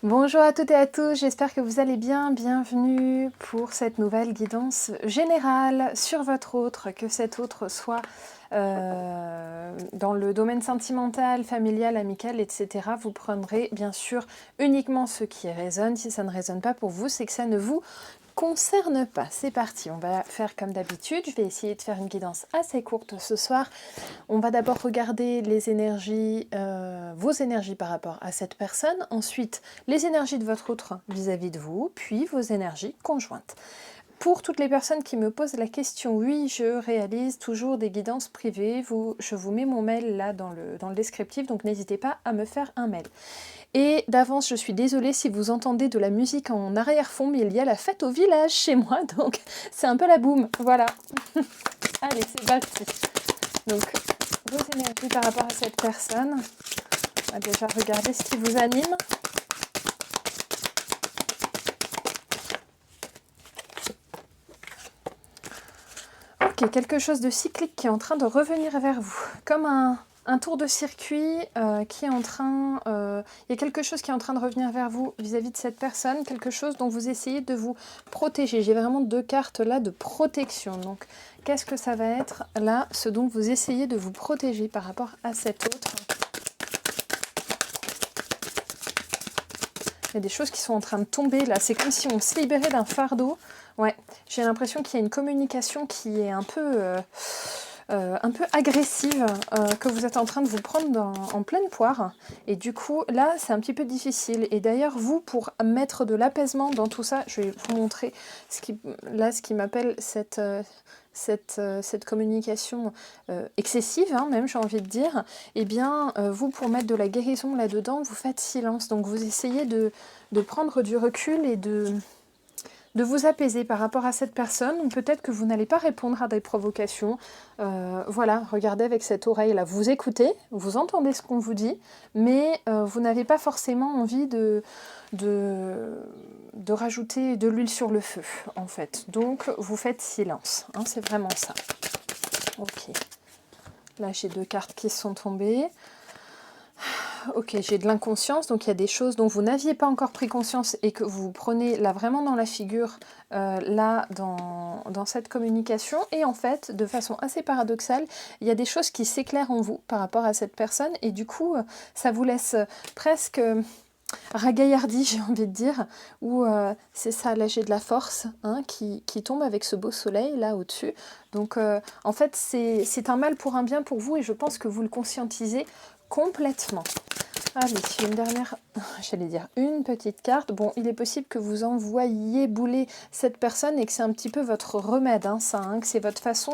Bonjour à toutes et à tous, j'espère que vous allez bien. Bienvenue pour cette nouvelle guidance générale sur votre autre, que cet autre soit dans le domaine sentimental, familial, amical, etc. Vous prendrez bien sûr uniquement ce qui résonne. Si ça ne résonne pas pour vous, c'est que ça ne vous concerne pas. C'est parti, on va faire comme d'habitude. Je vais essayer de faire une guidance assez courte ce soir. On va d'abord regarder les énergies, vos énergies par rapport à cette personne, ensuite les énergies de votre autre vis-à-vis de vous, puis vos énergies conjointes. Pour toutes les personnes qui me posent la question, oui, je réalise toujours des guidances privées, je vous mets mon mail là dans le descriptif, donc n'hésitez pas à me faire un mail. Et d'avance, je suis désolée si vous entendez de la musique en arrière-fond, mais il y a la fête au village chez moi, donc c'est un peu la boum, voilà. Allez, c'est parti. Donc, vos énergies par rapport à cette personne. On va déjà regarder ce qui vous anime. Ok, quelque chose de cyclique qui est en train de revenir vers vous. Comme un tour de circuit qui est en train... il y a quelque chose qui est en train de revenir vers vous vis-à-vis de cette personne. Quelque chose dont vous essayez de vous protéger. J'ai vraiment deux cartes là de protection. Donc, qu'est-ce que ça va être là, ce dont vous essayez de vous protéger par rapport à cet autre ? Il y a des choses qui sont en train de tomber là, c'est comme si on se libérait d'un fardeau. Ouais, j'ai l'impression qu'il y a une communication qui est un peu agressive, que vous êtes en train de vous prendre en pleine poire. Et du coup, là, c'est un petit peu difficile. Et d'ailleurs, vous, pour mettre de l'apaisement dans tout ça, je vais vous montrer ce qui m'appelle cette communication excessive, hein, même j'ai envie de dire, eh bien, vous, pour mettre de la guérison là-dedans, vous faites silence. Donc, vous essayez de prendre du recul et de vous apaiser par rapport à cette personne, ou peut-être que vous n'allez pas répondre à des provocations. Voilà, regardez avec cette oreille-là, vous écoutez, vous entendez ce qu'on vous dit, mais vous n'avez pas forcément envie de rajouter de l'huile sur le feu, en fait. Donc, vous faites silence, hein, c'est vraiment ça. Ok. Là, j'ai deux cartes qui sont tombées. Ok, j'ai de l'inconscience, donc il y a des choses dont vous n'aviez pas encore pris conscience et que vous prenez là vraiment dans la figure, là dans cette communication. Et en fait, de façon assez paradoxale, il y a des choses qui s'éclairent en vous par rapport à cette personne et du coup, ça vous laisse presque ragaillardi, j'ai envie de dire, où c'est ça, là j'ai de la force hein, qui tombe avec ce beau soleil là au-dessus. Donc en fait, c'est un mal pour un bien pour vous et je pense que vous le conscientisez complètement. Allez, une dernière, j'allais dire une petite carte. Bon, il est possible que vous envoyiez bouler cette personne et que c'est un petit peu votre remède, hein, ça, hein, que c'est votre façon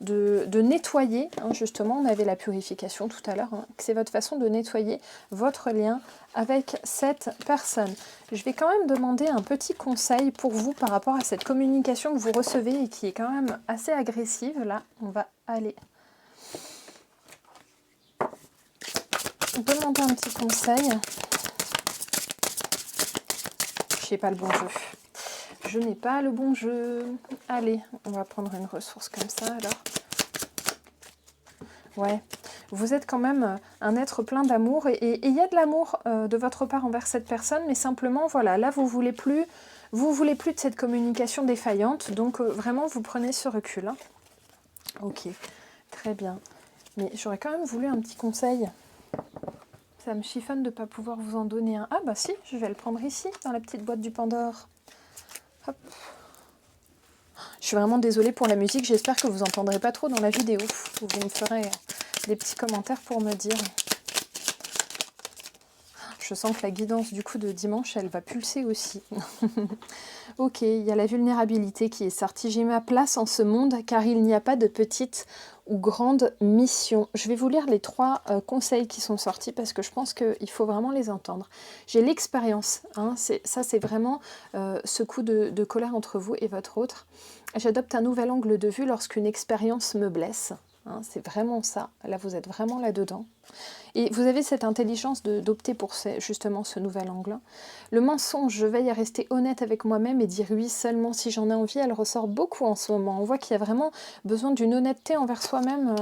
de nettoyer, hein, justement, on avait la purification tout à l'heure, hein, que c'est votre façon de nettoyer votre lien avec cette personne. Je vais quand même demander un petit conseil pour vous par rapport à cette communication que vous recevez et qui est quand même assez agressive. Là, on va aller... On peut demander un petit conseil. Je n'ai pas le bon jeu. Je n'ai pas le bon jeu. Allez, on va prendre une ressource comme ça alors. Ouais, vous êtes quand même un être plein d'amour et il y a de l'amour de votre part envers cette personne, mais simplement, voilà, là vous voulez plus de cette communication défaillante, donc vraiment vous prenez ce recul. Hein. Ok, très bien. Mais j'aurais quand même voulu un petit conseil. Ça me chiffonne de ne pas pouvoir vous en donner un. Ah bah si, je vais le prendre ici, dans la petite boîte du Pandore. Hop. Je suis vraiment désolée pour la musique, j'espère que vous n'entendrez pas trop dans la vidéo. Vous me ferez des petits commentaires pour me dire. Je sens que la guidance du coup de dimanche, elle va pulser aussi. Ok, il y a la vulnérabilité qui est sortie. J'ai ma place en ce monde car il n'y a pas de petite ou grande mission. Je vais vous lire les trois conseils qui sont sortis parce que je pense qu'il faut vraiment les entendre. J'ai l'expérience, hein, ça c'est vraiment ce coup de colère entre vous et votre autre. J'adopte un nouvel angle de vue lorsqu'une expérience me blesse. Hein, c'est vraiment ça. Là, vous êtes vraiment là-dedans. Et vous avez cette intelligence d'opter pour justement ce nouvel angle. Le mensonge, je veille à rester honnête avec moi-même et dire oui seulement si j'en ai envie, elle ressort beaucoup en ce moment. On voit qu'il y a vraiment besoin d'une honnêteté envers soi-même,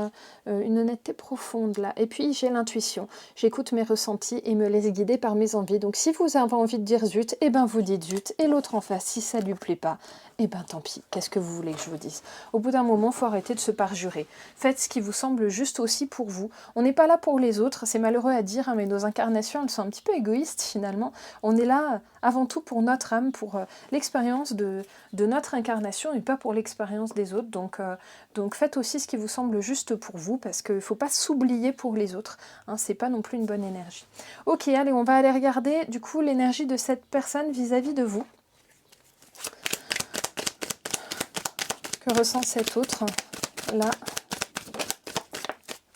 une honnêteté profonde là. Et puis j'ai l'intuition, j'écoute mes ressentis et me laisse guider par mes envies. Donc si vous avez envie de dire zut, eh ben vous dites zut. Et l'autre en face, si ça lui plaît pas, eh ben tant pis. Qu'est-ce que vous voulez que je vous dise? Au bout d'un moment, il faut arrêter de se parjurer. Faites ce qui vous semble juste aussi pour vous. On n'est pas là pour les autres. C'est malheureux à dire, hein, mais nos incarnations, elles sont un petit peu égoïstes finalement. On est là avant tout pour notre âme, pour l'expérience de notre incarnation et pas pour l'expérience des autres. Donc faites aussi ce qui vous semble juste pour vous, parce qu'il ne faut pas s'oublier pour les autres. Hein, c'est pas non plus une bonne énergie. Ok, allez, on va aller regarder du coup l'énergie de cette personne vis-à-vis de vous. Que ressent cet autre là,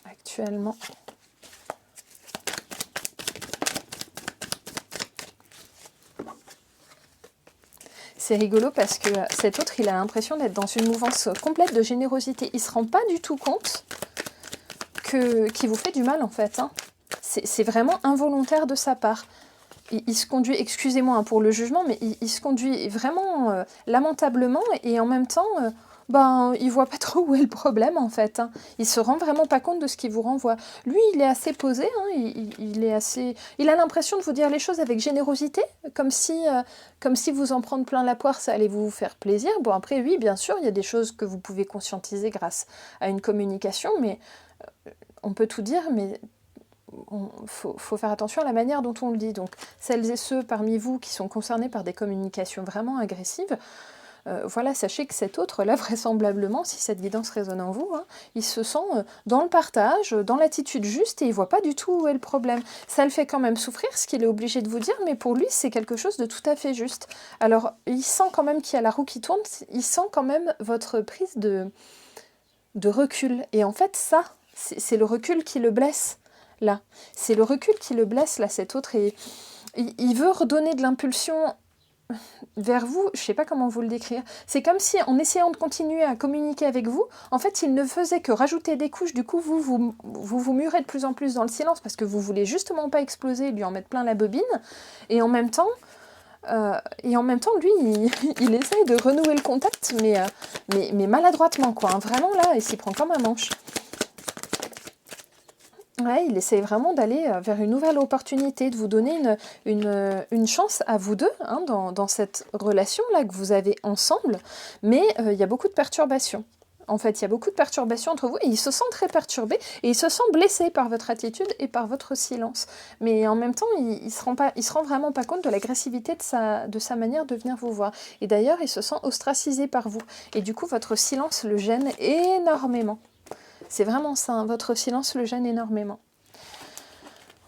actuellement? C'est rigolo parce que cet autre, il a l'impression d'être dans une mouvance complète de générosité. Il ne se rend pas du tout compte qu'il vous fait du mal, en fait. Hein. C'est vraiment involontaire de sa part. Il se conduit, excusez-moi hein, pour le jugement, mais il se conduit vraiment lamentablement et en même temps, il voit pas trop où est le problème en fait. Hein. Il se rend vraiment pas compte de ce qu'il vous renvoie. Lui, il est assez posé, hein, il a l'impression de vous dire les choses avec générosité, comme si vous en prendre plein la poire, ça allait vous faire plaisir. Bon après, oui, bien sûr, il y a des choses que vous pouvez conscientiser grâce à une communication, mais on peut tout dire, mais faut faire attention à la manière dont on le dit. Donc, celles et ceux parmi vous qui sont concernés par des communications vraiment agressives, voilà, sachez que cet autre, là, vraisemblablement, si cette guidance résonne en vous, hein, il se sent dans le partage, dans l'attitude juste, et il ne voit pas du tout où est le problème. Ça le fait quand même souffrir, ce qu'il est obligé de vous dire, mais pour lui, c'est quelque chose de tout à fait juste. Alors, il sent quand même qu'il y a la roue qui tourne, il sent quand même votre prise de recul. Et en fait, ça, c'est le recul qui le blesse. Là, c'est le recul qui le blesse, là, cet autre, et il veut redonner de l'impulsion vers vous, je ne sais pas comment vous le décrire, c'est comme si en essayant de continuer à communiquer avec vous, en fait il ne faisait que rajouter des couches, du coup vous murez de plus en plus dans le silence parce que vous voulez justement pas exploser et lui en mettre plein la bobine, et en même temps, lui, il essaye de renouer le contact, mais maladroitement, quoi, hein, vraiment là, il s'y prend comme un manche. Ouais, il essaie vraiment d'aller vers une nouvelle opportunité, de vous donner une chance à vous deux hein, dans cette relation-là que vous avez ensemble, mais il y a beaucoup de perturbations. En fait, il y a beaucoup de perturbations entre vous et il se sent très perturbé et il se sent blessé par votre attitude et par votre silence. Mais en même temps, il se rend vraiment pas compte de l'agressivité de sa manière de venir vous voir. Et d'ailleurs, il se sent ostracisé par vous. Et du coup, votre silence le gêne énormément. C'est vraiment ça, hein, votre silence le gêne énormément.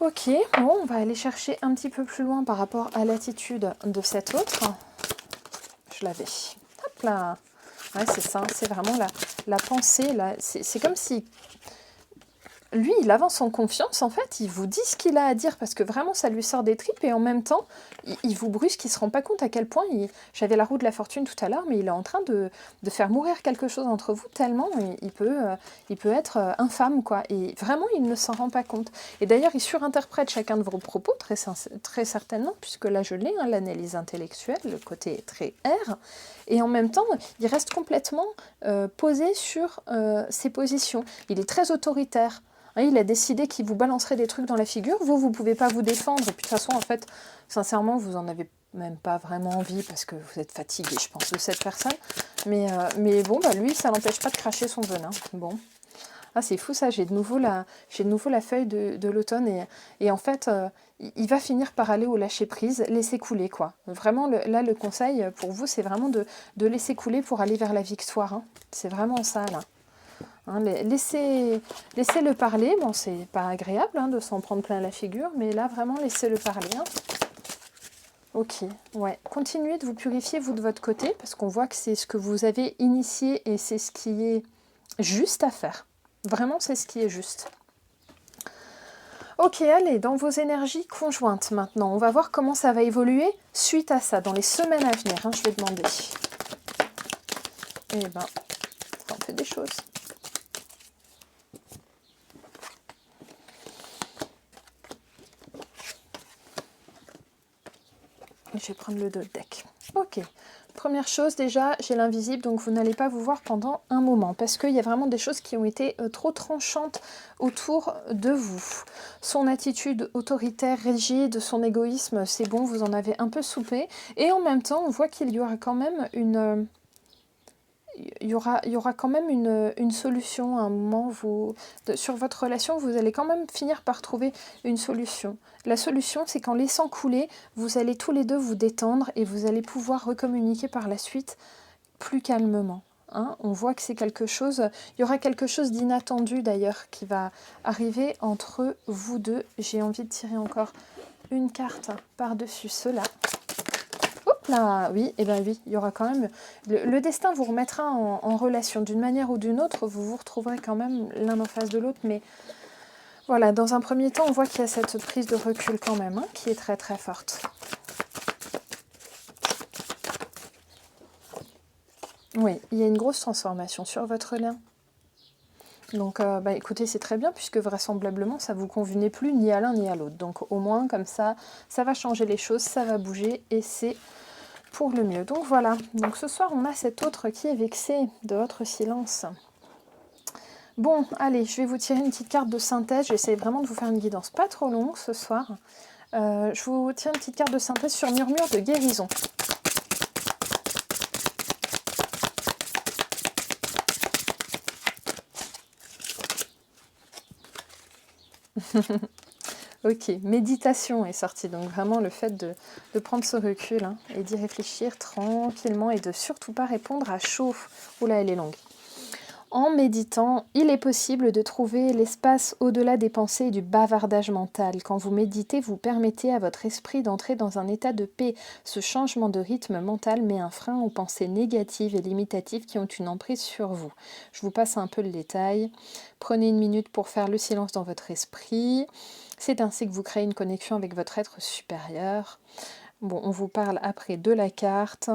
Ok, bon, on va aller chercher un petit peu plus loin par rapport à l'attitude de cet autre. Je l'avais. Hop là. Ouais, c'est ça, c'est vraiment la pensée. C'est comme si lui, il avance en confiance, en fait, il vous dit ce qu'il a à dire parce que vraiment ça lui sort des tripes et en même temps, il vous brusque, il ne se rend pas compte à quel point, j'avais la roue de la fortune tout à l'heure, mais il est en train de faire mourir quelque chose entre vous tellement il peut être infâme, quoi. Et vraiment, il ne s'en rend pas compte. Et d'ailleurs, il surinterprète chacun de vos propos, très certainement, puisque là je l'ai, hein, l'analyse intellectuelle, le côté très R, et en même temps, il reste complètement posé sur ses positions. Il est très autoritaire. Il a décidé qu'il vous balancerait des trucs dans la figure. Vous ne pouvez pas vous défendre. Et puis de toute façon, en fait, sincèrement, vous n'en avez même pas vraiment envie parce que vous êtes fatigué, je pense, de cette personne. Mais bon, lui, ça n'empêche pas de cracher son venin. Bon. Ah, c'est fou ça, j'ai de nouveau la feuille de l'automne. Et en fait, il va finir par aller au lâcher-prise, laisser couler, quoi. Vraiment, là, le conseil pour vous, c'est vraiment de laisser couler pour aller vers la victoire. Hein. C'est vraiment ça, là. Hein, laissez-le parler, bon c'est pas agréable hein, de s'en prendre plein la figure, mais là vraiment laissez-le parler. Hein. Ok, ouais, continuez de vous purifier vous de votre côté, parce qu'on voit que c'est ce que vous avez initié et c'est ce qui est juste à faire. Vraiment c'est ce qui est juste. Ok, allez, dans vos énergies conjointes maintenant, on va voir comment ça va évoluer suite à ça, dans les semaines à venir, hein, je vais demander. Eh ben, ça en fait des choses. Je vais prendre le dos de deck. Ok. Première chose, déjà, j'ai l'invisible, donc vous n'allez pas vous voir pendant un moment, parce qu'il y a vraiment des choses qui ont été trop tranchantes autour de vous. Son attitude autoritaire, rigide, son égoïsme, c'est bon, vous en avez un peu soupé. Et en même temps, on voit qu'il y aura quand même une... il y aura quand même une solution à un moment. Sur votre relation, vous allez quand même finir par trouver une solution. La solution, c'est qu'en laissant couler, vous allez tous les deux vous détendre et vous allez pouvoir recommuniquer par la suite plus calmement. Hein. On voit que c'est quelque chose, il y aura quelque chose d'inattendu d'ailleurs qui va arriver entre vous deux. J'ai envie de tirer encore une carte par-dessus cela. Là, oui, et bien oui, il y aura quand même... Le destin vous remettra en relation d'une manière ou d'une autre, vous vous retrouverez quand même l'un en face de l'autre, mais voilà, dans un premier temps, on voit qu'il y a cette prise de recul quand même, hein, qui est très très forte. Oui, il y a une grosse transformation sur votre lien. Donc, écoutez, c'est très bien, puisque vraisemblablement, ça ne vous convenait plus ni à l'un ni à l'autre. Donc, au moins, comme ça va changer les choses, ça va bouger, et c'est... pour le mieux. Donc voilà, donc ce soir on a cet autre qui est vexé de votre silence. Bon, allez, je vais vous tirer une petite carte de synthèse, j'essaie vraiment de vous faire une guidance pas trop longue ce soir. Je vous tire une petite carte de synthèse sur Murmure de guérison. Ok, méditation est sortie, donc vraiment le fait de prendre ce recul, hein, et d'y réfléchir tranquillement et de surtout pas répondre à chaud. Oula, elle est longue. En méditant, il est possible de trouver l'espace au-delà des pensées et du bavardage mental. Quand vous méditez, vous permettez à votre esprit d'entrer dans un état de paix. Ce changement de rythme mental met un frein aux pensées négatives et limitatives qui ont une emprise sur vous. Je vous passe un peu le détail. Prenez une minute pour faire le silence dans votre esprit. C'est ainsi que vous créez une connexion avec votre être supérieur. Bon, on vous parle après de la carte.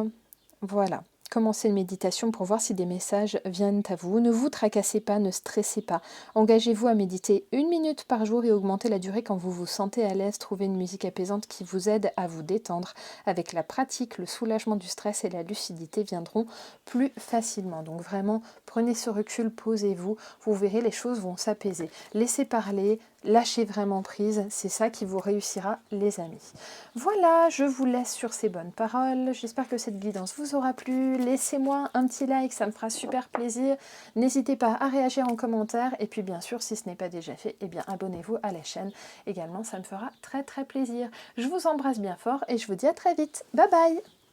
Voilà. Commencez une méditation pour voir si des messages viennent à vous. Ne vous tracassez pas, ne stressez pas. Engagez-vous à méditer 1 minute par jour et augmentez la durée quand vous vous sentez à l'aise. Trouvez une musique apaisante qui vous aide à vous détendre. Avec la pratique, le soulagement du stress et la lucidité viendront plus facilement. Donc vraiment, prenez ce recul, posez-vous. Vous verrez, les choses vont s'apaiser. Laissez parler, lâchez vraiment prise. C'est ça qui vous réussira, les amis. Voilà, je vous laisse sur ces bonnes paroles. J'espère que cette guidance vous aura plu. Laissez-moi un petit like, ça me fera super plaisir. N'hésitez pas à réagir en commentaire. Et puis bien sûr, si ce n'est pas déjà fait, eh bien abonnez-vous à la chaîne. Également, ça me fera très très plaisir. Je vous embrasse bien fort et je vous dis à très vite. Bye bye!